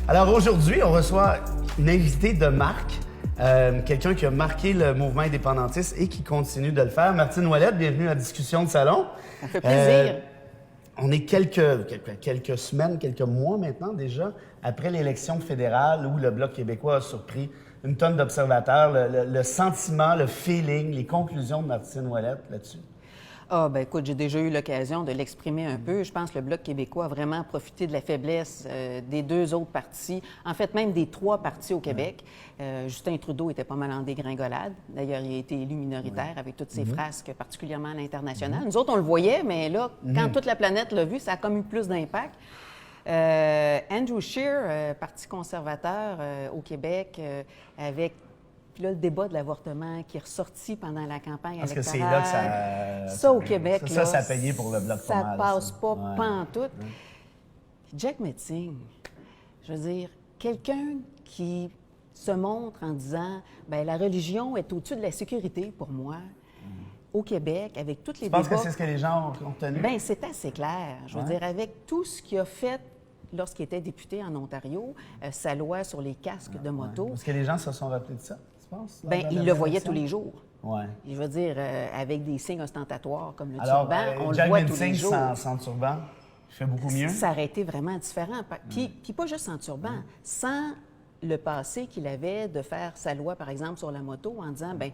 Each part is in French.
Alors aujourd'hui, on reçoit une invitée de marque, quelqu'un qui a marqué le mouvement indépendantiste et qui continue de le faire. Martine Ouellette, bienvenue à Discussion de Salon. Ça fait plaisir. On est quelques semaines, quelques mois maintenant déjà, après l'élection fédérale où le Bloc québécois a surpris une tonne d'observateurs. Le sentiment, le feeling, les conclusions de Martine Ouellette là-dessus? Ah, ben écoute, j'ai déjà eu l'occasion de l'exprimer un peu. Je pense que le Bloc québécois a vraiment profité de la faiblesse des deux autres partis, en fait même des trois partis au Québec. Justin Trudeau était pas mal en dégringolade. D'ailleurs, il a été élu minoritaire avec toutes ses frasques, particulièrement à l'international. Nous autres, on le voyait, mais là, quand toute la planète l'a vu, ça a comme eu plus d'impact. Andrew Scheer, Parti conservateur au Québec, avec... Puis là, le débat de l'avortement qui est ressorti pendant la campagne électorale. Parce que c'est là que ça, au Québec, ça a payé pour le Bloc ça pas mal. Passe pas pantoute. Jack Metzing, je veux dire, quelqu'un qui se montre en disant, bien, la religion est au-dessus de la sécurité pour moi. Au Québec, avec toutes les débats... Je pense que c'est ce que les gens ont retenu? Bien, c'est assez clair. Je veux dire, avec tout ce qu'il a fait lorsqu'il était député en Ontario, sa loi sur les casques de moto... Est-ce que les gens se sont rappelés de ça? Bien, il le voyait tous les jours. Oui. Je veux dire, avec des signes ostentatoires comme le turban, on le voit tous les jours. Sans turban, il fait beaucoup mieux. Ça aurait été vraiment différent. Puis pas juste sans turban, sans le passé qu'il avait de faire sa loi, par exemple, sur la moto, en disant, bien,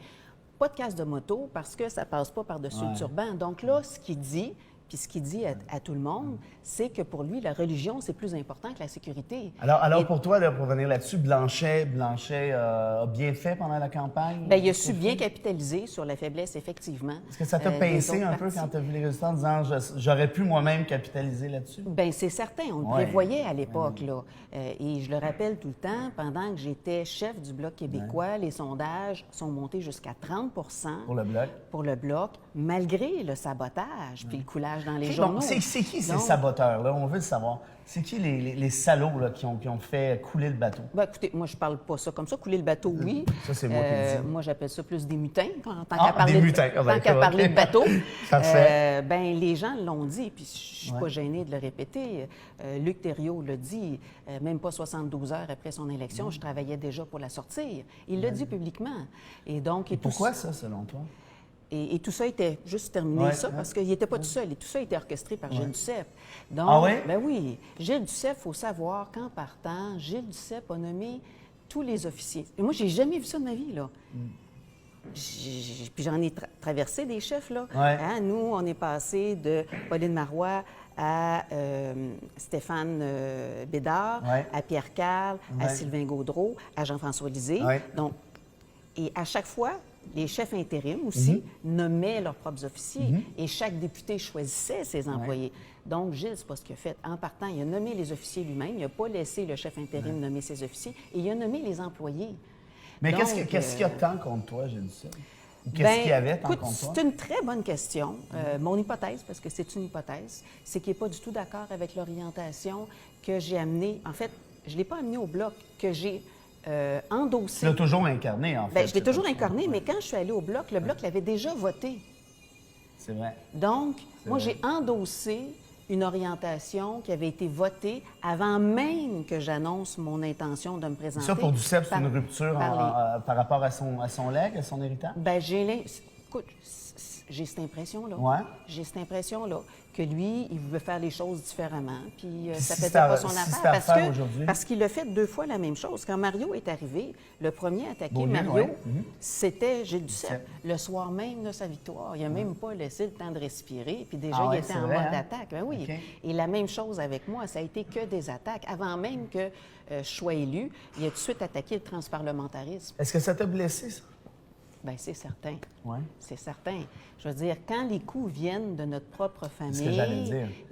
pas de casque de moto parce que ça passe pas par-dessus le turban. Donc là, ce qu'il dit... Puis ce qu'il dit à tout le monde, c'est que pour lui, la religion, c'est plus important que la sécurité. Alors pour toi, là, pour revenir là-dessus, Blanchet a bien fait pendant la campagne? Bien, il a su bien capitaliser sur la faiblesse, effectivement. Est-ce que ça t'a pincé un peu quand tu as vu les résultats en disant « j'aurais pu moi-même capitaliser là-dessus » ? Bien, c'est certain. On le prévoyait à l'époque, là. Et je le rappelle tout le temps, pendant que j'étais chef du Bloc québécois, les sondages sont montés jusqu'à 30 % pour le Bloc. Pour le Bloc, malgré le sabotage puis le coulage dans les journaux. C'est qui ces saboteurs-là? On veut le savoir. C'est qui les salauds là, qui ont fait couler le bateau? Bien, écoutez, moi, je parle pas ça comme ça. Couler le bateau, oui. Ça, c'est moi qui le dis. Moi, j'appelle ça plus des mutins, tant qu'à parler de bateau. Parfait. Bien, les gens l'ont dit, puis je suis pas gênée de le répéter. Luc Thériault l'a dit, même pas 72 heures après son élection, je travaillais déjà pour la sortir. Il l'a dit publiquement. Et donc... Pourquoi ça, selon toi? Et tout ça était juste terminé, parce qu'il n'était pas tout seul. Et tout ça a été orchestré par Gilles Duceppe. Donc, ben oui, Gilles Duceppe, il faut savoir qu'en partant, Gilles Duceppe a nommé tous les officiers. Et moi, j'ai jamais vu ça de ma vie, là. Puis j'en ai traversé des chefs, là. Hein, nous, on est passé de Pauline Marois à Stéphane Bédard, à Pierre Carl, à Sylvain Gaudreault, à Jean-François Lisée. Donc, et à chaque fois, les chefs intérims aussi nommaient leurs propres officiers et chaque député choisissait ses employés. Donc, Gilles, c'est pas ce qu'il a fait. En partant, il a nommé les officiers lui-même, il n'a pas laissé le chef intérim nommer ses officiers et il a nommé les employés. Mais qu'est-ce qu'il y a de tant contre toi, Gilles Duceppe? Qu'est-ce qu'il y avait tant contre toi? C'est une très bonne question. Mon hypothèse, parce que c'est une hypothèse, c'est qu'il n'est pas du tout d'accord avec l'orientation que j'ai amenée. En fait, je ne l'ai pas amenée au Bloc, que j'ai endossé. Tu l'as toujours incarné, en fait. Bien, je l'ai toujours incarné, mais quand je suis allée au Bloc, le Bloc l'avait déjà voté. C'est vrai. Donc, moi, j'ai endossé une orientation qui avait été votée avant même que j'annonce mon intention de me présenter. Ça, pour Duceppe, c'est une rupture par rapport à son legs, à son héritage? Bien, écoute, j'ai cette impression-là. J'ai cette impression-là que lui, il veut faire les choses différemment, puis ça ne faisait pas son affaire. Parce qu'il a fait deux fois la même chose. Quand Mario est arrivé, le premier à attaquer Mario, c'était Gilles Duceppe. Le soir même de sa victoire, il n'a même pas laissé le temps de respirer, puis déjà, il était en mode d'attaque. Ben oui. Et la même chose avec moi, ça a été que des attaques. Avant même que je sois élu, il a tout de suite attaqué le transparlementarisme. Est-ce que ça t'a blessé, ça? Bien, c'est certain. C'est certain. Je veux dire, quand les coups viennent de notre propre famille,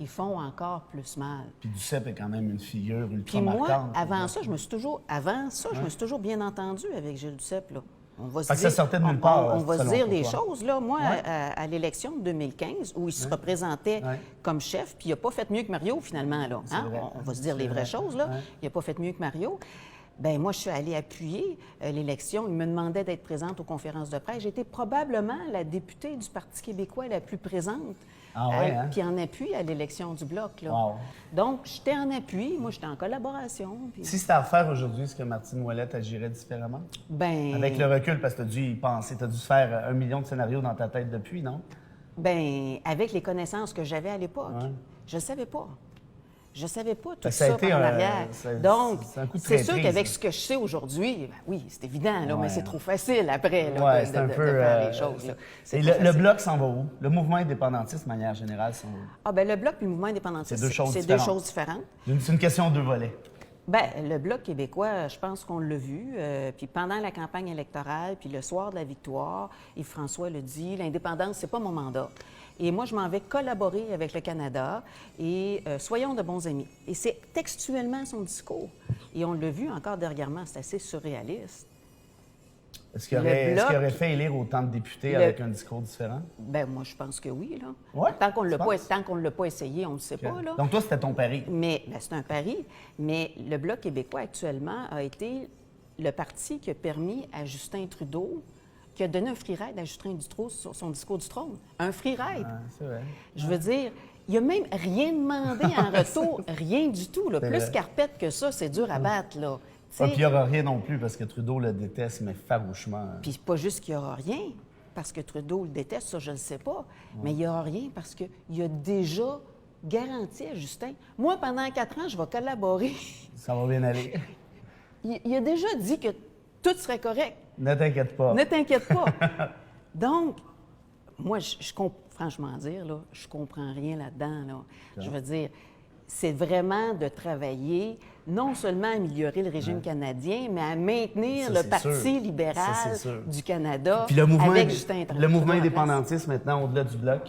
ils font encore plus mal. Puis Duceppe est quand même une figure ultra marquante. Puis moi, avant ça, je me suis toujours bien entendu avec Gilles Duceppe, là. On va se dire, ça sortait de nulle part. On va se dire les choses, là. Moi, à l'élection de 2015, où il se représentait comme chef, puis il n'a pas fait mieux que Mario, finalement, là. Hein? On va se dire les vraies choses, là. Il n'a pas fait mieux que Mario. Bien, moi, je suis allée appuyer l'élection. Il me demandait d'être présente aux conférences de presse. J'étais probablement la députée du Parti québécois la plus présente. Ah ouais, hein? Puis en appui à l'élection du Bloc. Là. Wow. Donc, j'étais en appui. Moi, j'étais en collaboration. Puis... Si c'était à refaire aujourd'hui, est-ce que Martine Ouellette agirait différemment? Ben, Avec le recul, parce que tu as dû y penser, tu as dû faire 1 million de scénarios dans ta tête depuis, non? ben, avec les connaissances que j'avais à l'époque, Ouais. je ne savais pas. Je ne savais pas tout Ça a ça été par un- l'arrière. Donc, c'est un coup de c'est sûr traîtrise, qu'avec ça. ce que je sais aujourd'hui, ben oui, c'est évident, là, Ouais. mais c'est trop facile après là, Ouais, de, c'est de- un de peu. faire les choses. Là. C'est Et trop le facile. Bloc s'en va où? Le mouvement indépendantiste, de manière générale, s'en va où? Ah, ben, le Bloc et le mouvement indépendantiste, C'est deux choses c'est différentes. deux choses différentes. C'est une question de deux volets. Bien, le Bloc québécois, je pense qu'on l'a vu. Puis pendant la campagne électorale, puis le soir de la victoire, Yves-François le dit, l'indépendance, c'est pas mon mandat. Et moi, je m'en vais collaborer avec le Canada et soyons de bons amis. Et c'est textuellement son discours. Et on l'a vu encore dernièrement, c'est assez surréaliste. Est-ce qu'il Le aurait, Bloc- fait élire autant de députés Le- avec un discours différent? Ben moi, je pense que oui, là. Ouais, Tant qu'on ne tu penses? l'a pas essayé, on ne le sait pas, là. Donc, toi, c'était ton pari. Mais ben, c'est un pari. Mais le Bloc québécois, actuellement, a été le parti qui a permis à Justin Trudeau, qui a donné un free ride à Justin Trudeau sur son discours du trône. Un free ride. Ah, c'est vrai. Je veux dire, il n'a même rien demandé en retour, rien du tout. Là. C'est Plus vrai. carpette que ça, c'est dur à battre, là. Tu sais, Ah, puis il n'y aura rien non plus parce que Trudeau le déteste, mais farouchement. Puis pas juste qu'il n'y aura rien, parce que Trudeau le déteste, ça, je ne le sais pas, mais il n'y aura rien parce qu'il a déjà garanti à Justin. Moi, pendant 4 ans, je vais collaborer. Ça va bien aller. Il a déjà dit que tout serait correct. Ne t'inquiète pas. Ne t'inquiète pas. Donc, moi, franchement dire, là, je comprends rien là-dedans. Là. Je veux dire, c'est vraiment de travailler, non seulement à améliorer le régime canadien, mais à maintenir Ça, le c'est Parti sûr. libéral Ça, c'est sûr. du Canada Puis le mouvement, avec Justin Trudeau. le mouvement en place. indépendantiste, maintenant, au-delà du Bloc,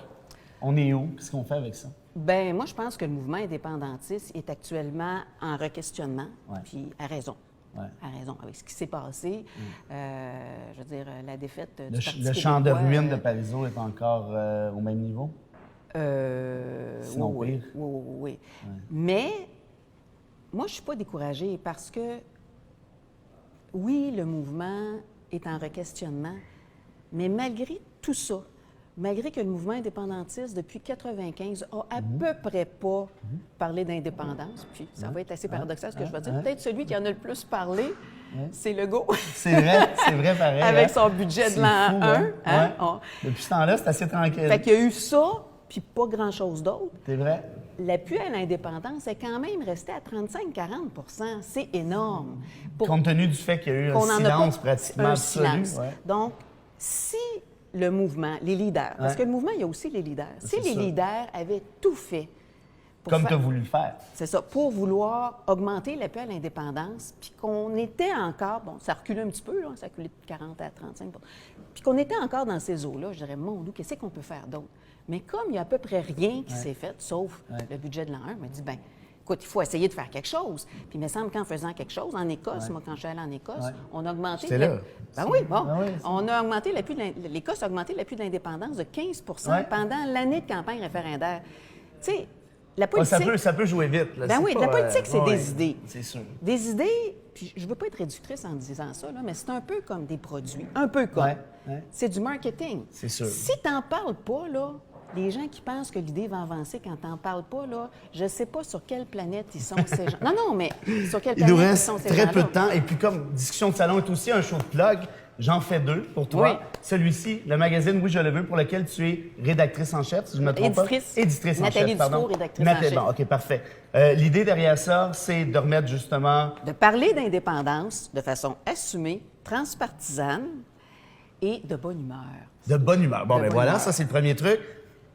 on est où? Qu'est-ce qu'on fait avec ça? Ben moi, je pense que le mouvement indépendantiste est actuellement en requestionnement, Ouais. puis à raison. Ouais. À raison. Avec ce qui s'est passé, je veux dire, la défaite du Le, Parti le champ de québécois, ruines de Parizeau est encore au même niveau? Sinon oui, pire. oui. Mais moi, je ne suis pas découragée parce que, oui, le mouvement est en requestionnement, mais malgré tout ça, malgré que le mouvement indépendantiste, depuis 1995, a à peu près pas parlé d'indépendance, puis ça va être assez paradoxal ce que je vais dire, peut-être celui qui en a le plus parlé, c'est Legault. C'est vrai pareil. Avec hein? son budget de C'est l'an fou, 1. hein? Hein? Ouais. On- Depuis ce temps-là, c'est assez tranquille. Fait qu'il y a eu ça, puis pas grand-chose d'autre. C'est vrai? L'appui à l'indépendance est quand même resté à 35-40 c'est énorme. Pour Compte tenu du fait qu'il y a eu un qu'on en a silence pas pratiquement un absolu. silence. Ouais. Donc, si le mouvement, les leaders, parce Ouais. que le mouvement, il y a aussi les leaders, si C'est les ça. leaders avaient tout fait pour Comme faire- tu as voulu le faire. c'est ça, pour vouloir augmenter l'appui à l'indépendance, puis qu'on était encore, bon, ça reculait un petit peu, là, ça a reculé de 40 à 35 puis qu'on était encore dans ces eaux-là, je dirais, mon Dieu, qu'est-ce qu'on peut faire d'autre? Mais comme il n'y a à peu près rien qui s'est fait, sauf le budget de l'an 1, je me dis, bien, écoute, il faut essayer de faire quelque chose. Puis il me semble qu'en faisant quelque chose, en Écosse, moi, quand je suis allée en Écosse, Ouais. on a augmenté... J'étais là. Ben oui, bon. Ah oui, c'est on a augmenté l'appui l'Écosse a augmenté l'appui de l'indépendance de 15 Ouais. pendant l'année de campagne référendaire. Tu sais, la Ouais, politique... ça peut jouer vite. Là. Ben C'est oui, pas, la politique, c'est ouais, des idées. C'est sûr. Des idées, puis je veux pas être réductrice en disant ça, là, mais c'est un peu comme des produits. Un peu comme. Ouais, ouais. C'est du marketing. C'est sûr. Si t'en parles pas, là, les gens qui pensent que l'idée va avancer quand t'en parles pas, là, je sais pas sur quelle planète ils sont, ces gens. Non, mais sur quelle Il planète nous ils reste sont, ces très gens-là. peu de temps. Et puis, comme Discussion de salon est aussi un show de plug, j'en fais 2 pour toi. Oui. Celui-ci, le magazine Oui, je le veux, pour lequel tu es rédactrice en chef, si je me trompe Éditrice. pas. Éditrice en Nathalie chef, pardon. Dufour, rédactrice en chef. Bon, OK, parfait. L'idée derrière ça, c'est de remettre justement... De parler d'indépendance de façon assumée, transpartisane et de bonne humeur. De bonne humeur. Bon, De ben bonne voilà, humeur. ça c'est le premier truc.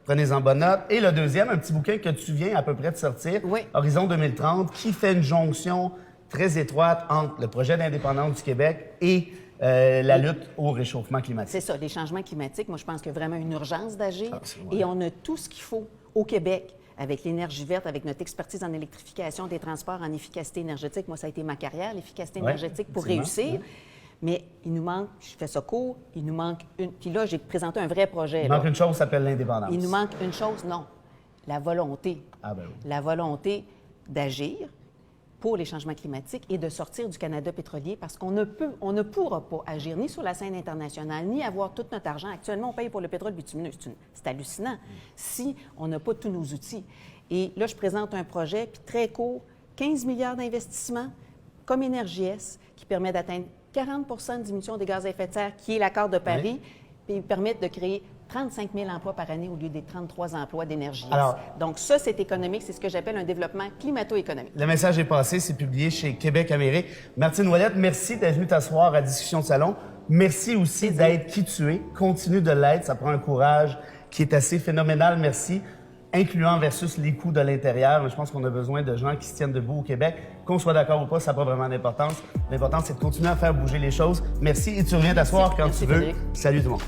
Prenez-en bonne note. Et le deuxième, un petit bouquin que tu viens à peu près de sortir, Oui. Horizon 2030, qui fait une jonction très étroite entre le projet d'indépendance du Québec et la lutte au réchauffement climatique. C'est ça, les changements climatiques. Moi, je pense qu'il y a vraiment une urgence d'agir. Absolument. Et on a tout ce qu'il faut au Québec avec l'énergie verte, avec notre expertise en électrification des transports, en efficacité énergétique. Moi, ça a été ma carrière, l'efficacité Ouais, énergétique pour absolument, réussir. ouais. Mais il nous manque, je fais ça court, il nous manque une. Puis là, j'ai présenté un vrai projet. Il là. manque une chose, ça s'appelle l'indépendance. Il nous manque une chose, non. La volonté. Ah ben oui. La volonté d'agir, pour les changements climatiques et de sortir du Canada pétrolier parce qu'on ne pourra pas agir ni sur la scène internationale, ni avoir tout notre argent. Actuellement, on paye pour le pétrole bitumineux. C'est hallucinant si on n'a pas tous nos outils. Et là, je présente un projet, puis très court, 15 milliards d'investissements comme Énergie-S, qui permet d'atteindre 40 de diminution des gaz à effet de serre, qui est l'accord de Paris, puis permettent de créer 35 000 emplois par année au lieu des 33 emplois d'énergie. Donc ça, c'est économique. C'est ce que j'appelle un développement climato-économique. Le message est passé. C'est publié chez Québec Amérique. Martine Ouellette, merci d'être venue t'asseoir à Discussion de salon. Merci aussi d'être qui tu es. Continue de l'être. Ça prend un courage qui est assez phénoménal. Merci. Incluant versus les coûts de l'intérieur. Je pense qu'on a besoin de gens qui se tiennent debout au Québec. Qu'on soit d'accord ou pas, ça n'a pas vraiment d'importance. L'important, c'est de continuer à faire bouger les choses. Merci et tu reviens t'asseoir quand tu veux. Frédéric. Salut tout le monde.